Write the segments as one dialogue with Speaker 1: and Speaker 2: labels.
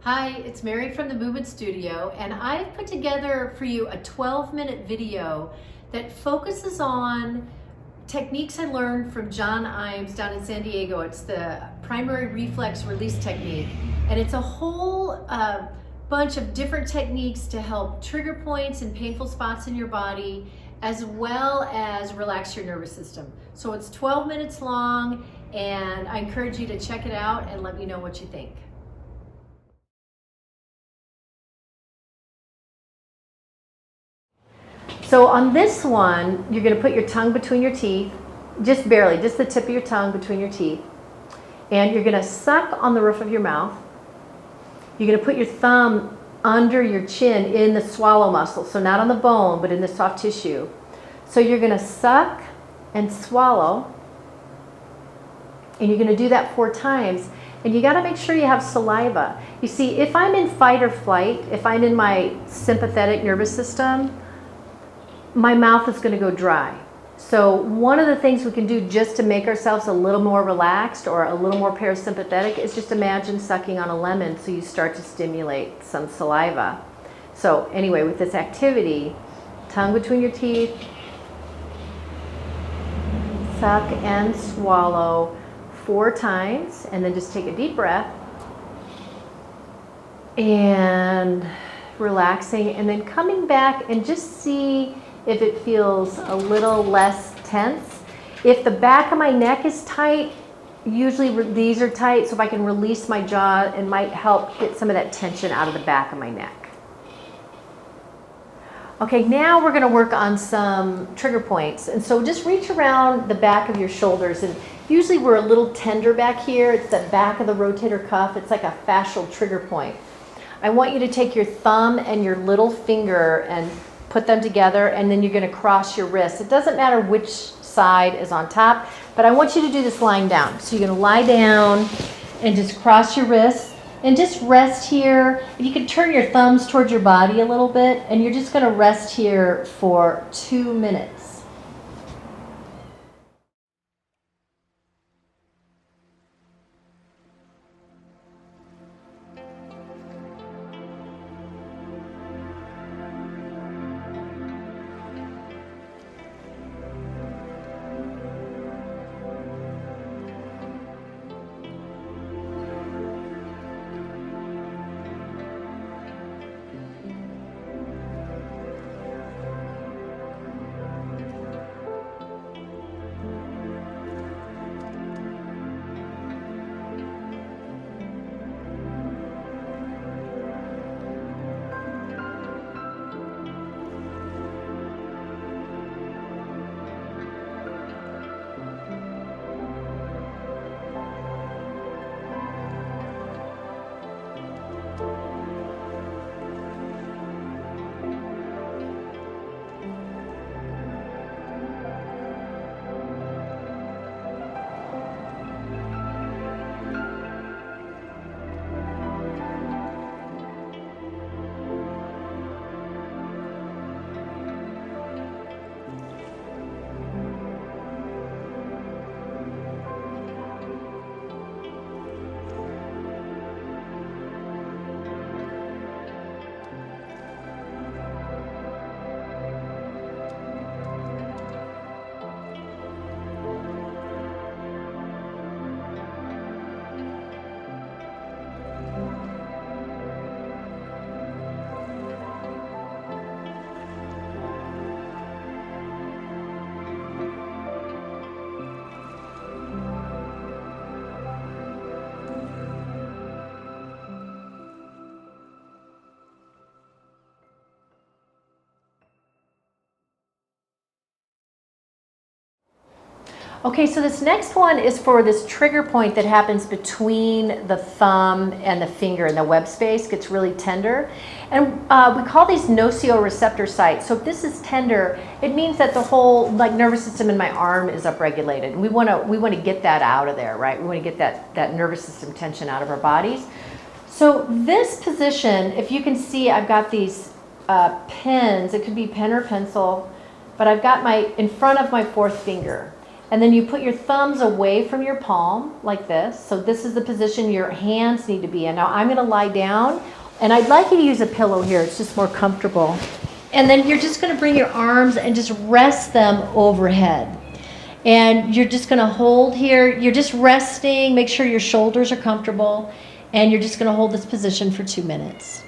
Speaker 1: Hi, it's Mary from the Movement Studio, and I've put together for you a 12-minute video that focuses on techniques I learned from John Iams down in San Diego. It's the Primal Reflex Release Technique, and it's a whole bunch of different techniques to help trigger points and painful spots in your body, as well as relax your nervous system. So it's 12 minutes long, and I encourage you to check it out and let me know what you think. So on this one, you're going to put your tongue between your teeth, just barely, just the tip of your tongue between your teeth. And you're going to suck on the roof of your mouth. You're going to put your thumb under your chin in the swallow muscle, so not on the bone, but in the soft tissue. So you're going to suck and swallow, and you're going to do that 4 times. And you got to make sure you have saliva. You see, if I'm in fight or flight, if I'm in my sympathetic nervous system, my mouth is going to go dry. So one of the things we can do just to make ourselves a little more relaxed or a little more parasympathetic is just imagine sucking on a lemon so you start to stimulate some saliva. So anyway, with this activity, tongue between your teeth, suck and swallow 4 times, and then just take a deep breath and relaxing, and then coming back and just see if it feels a little less tense. If the back of my neck is tight, usually these are tight, so if I can release my jaw, it might help get some of that tension out of the back of my neck. Okay, now we're gonna work on some trigger points. And so just reach around the back of your shoulders, and usually we're a little tender back here. It's the back of the rotator cuff. It's like a fascial trigger point. I want you to take your thumb and your little finger and put them together, and then you're going to cross your wrist. It doesn't matter which side is on top, but I want you to do this lying down. So you're going to lie down and just cross your wrists and just rest here. You can turn your thumbs towards your body a little bit, and you're just going to rest here for 2 minutes. Okay, so this next one is for this trigger point that happens between the thumb and the finger, and the web space gets really tender. And we call these nocioreceptor sites. So if this is tender, it means that the whole nervous system in my arm is upregulated. We want to get that out of there, right? We want to get that nervous system tension out of our bodies. So this position, if you can see, I've got these pens. It could be pen or pencil, but I've got in front of my 4th finger. And then you put your thumbs away from your palm like this. So this is the position your hands need to be in. Now I'm going to lie down, and I'd like you to use a pillow here. It's just more comfortable. And then you're just going to bring your arms and just rest them overhead. And you're just going to hold here. You're just resting. Make sure your shoulders are comfortable. And you're just going to hold this position for 2 minutes.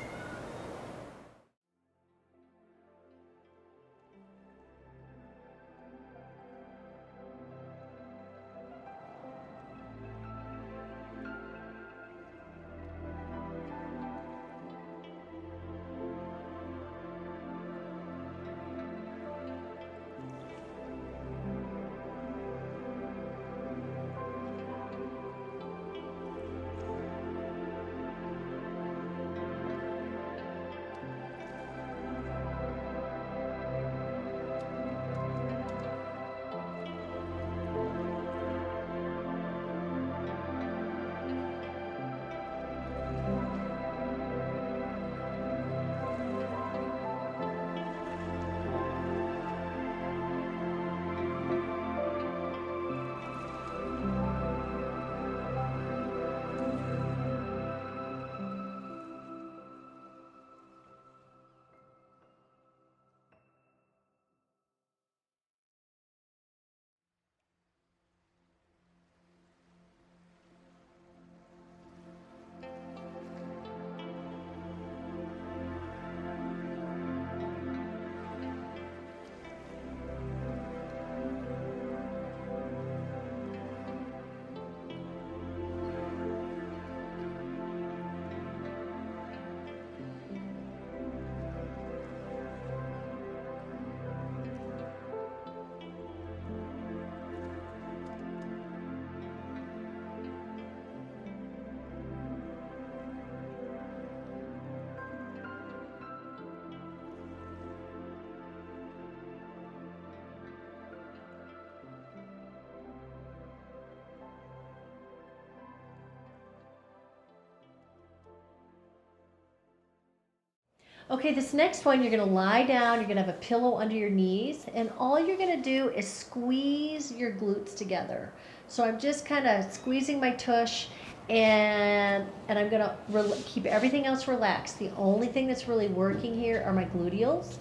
Speaker 1: Okay, this next one, you're going to lie down, you're going to have a pillow under your knees, and all you're going to do is squeeze your glutes together. So I'm just kind of squeezing my tush, and I'm going to keep everything else relaxed. The only thing that's really working here are my gluteals,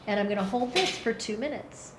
Speaker 1: and I'm going to hold this for 2 minutes.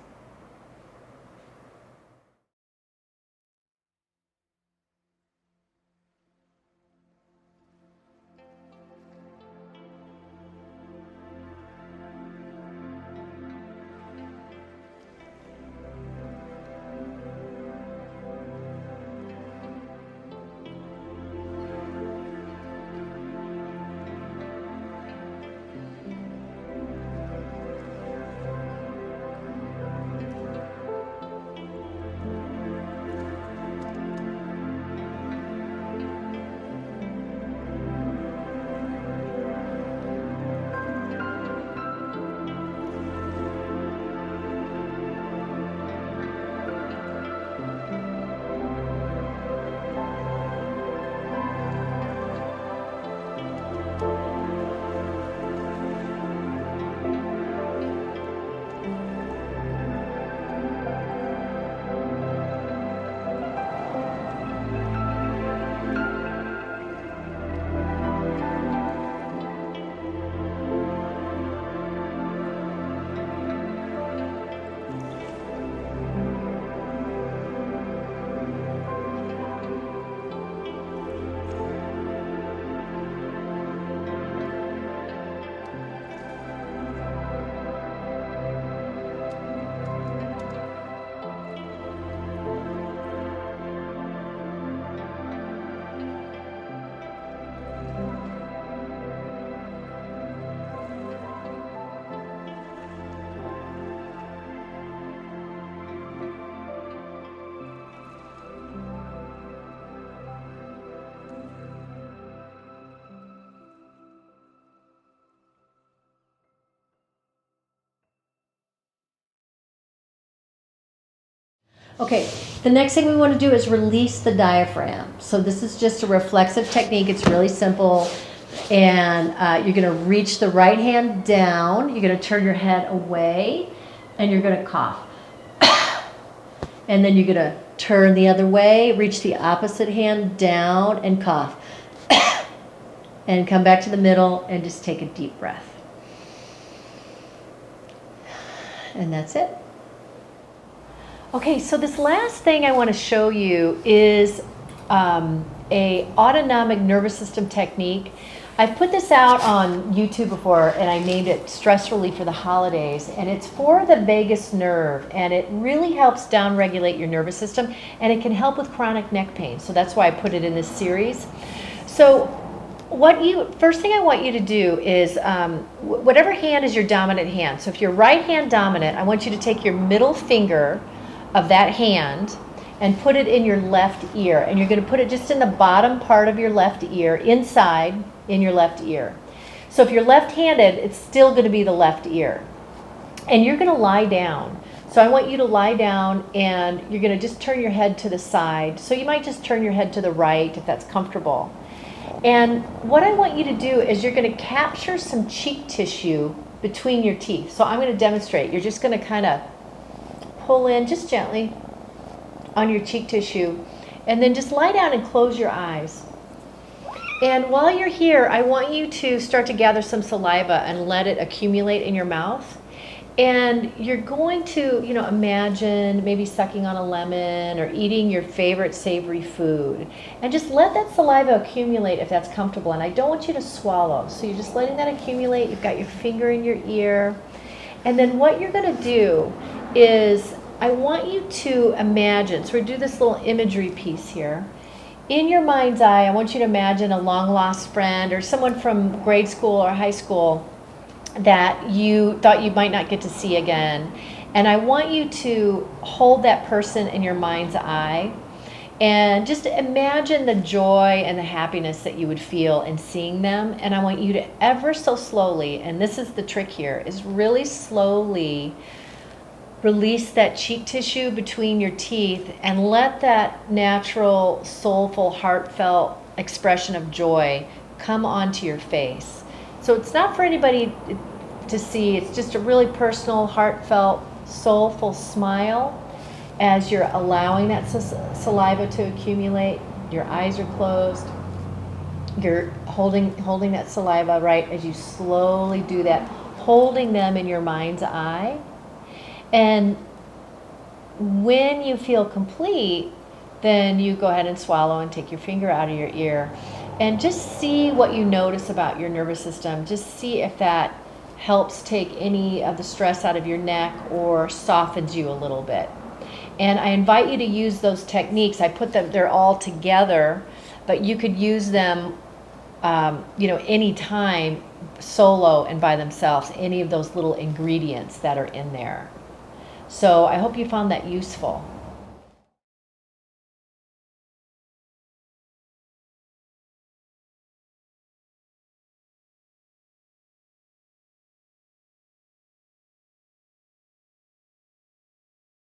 Speaker 1: Okay, the next thing we want to do is release the diaphragm. So this is just a reflexive technique. It's really simple. And you're going to reach the right hand down. You're going to turn your head away, and you're going to cough. And then you're going to turn the other way, reach the opposite hand down and cough. And come back to the middle and just take a deep breath. And that's it. Okay, so this last thing I want to show you is a autonomic nervous system technique. I've put this out on YouTube before, and I named it Stress Relief for the Holidays, and it's for the vagus nerve, and it really helps downregulate your nervous system, and it can help with chronic neck pain. So that's why I put it in this series. So first thing I want you to do is whatever hand is your dominant hand. So if you're right hand dominant, I want you to take your middle finger of that hand and put it in your left ear, and you're going to put it just in the bottom part of your left ear, inside in your left ear. So if you're left-handed, it's still going to be the left ear. And you're going to lie down. So I want you to lie down, and you're going to just turn your head to the side. So you might just turn your head to the right if that's comfortable. And what I want you to do is you're going to capture some cheek tissue between your teeth. So I'm going to demonstrate. You're just going to kind of pull in just gently on your cheek tissue, and then just lie down and close your eyes. And while you're here, I want you to start to gather some saliva and let it accumulate in your mouth. And you're going to, imagine maybe sucking on a lemon or eating your favorite savory food. And just let that saliva accumulate if that's comfortable. And I don't want you to swallow. So you're just letting that accumulate. You've got your finger in your ear. And then what you're going to do is I want you to imagine, so we do this little imagery piece here. In your mind's eye, I want you to imagine a long-lost friend or someone from grade school or high school that you thought you might not get to see again. And I want you to hold that person in your mind's eye and just imagine the joy and the happiness that you would feel in seeing them. And I want you to ever so slowly, and this is the trick here, is really slowly release that cheek tissue between your teeth and let that natural, soulful, heartfelt expression of joy come onto your face. So it's not for anybody to see. It's just a really personal, heartfelt, soulful smile as you're allowing that saliva to accumulate. Your eyes are closed. You're holding that saliva right as you slowly do that, holding them in your mind's eye. And when you feel complete, then you go ahead and swallow and take your finger out of your ear. And just see what you notice about your nervous system. Just see if that helps take any of the stress out of your neck or softens you a little bit. And I invite you to use those techniques. I put them, they're all together, but you could use them anytime, solo and by themselves, any of those little ingredients that are in there. So I hope you found that useful.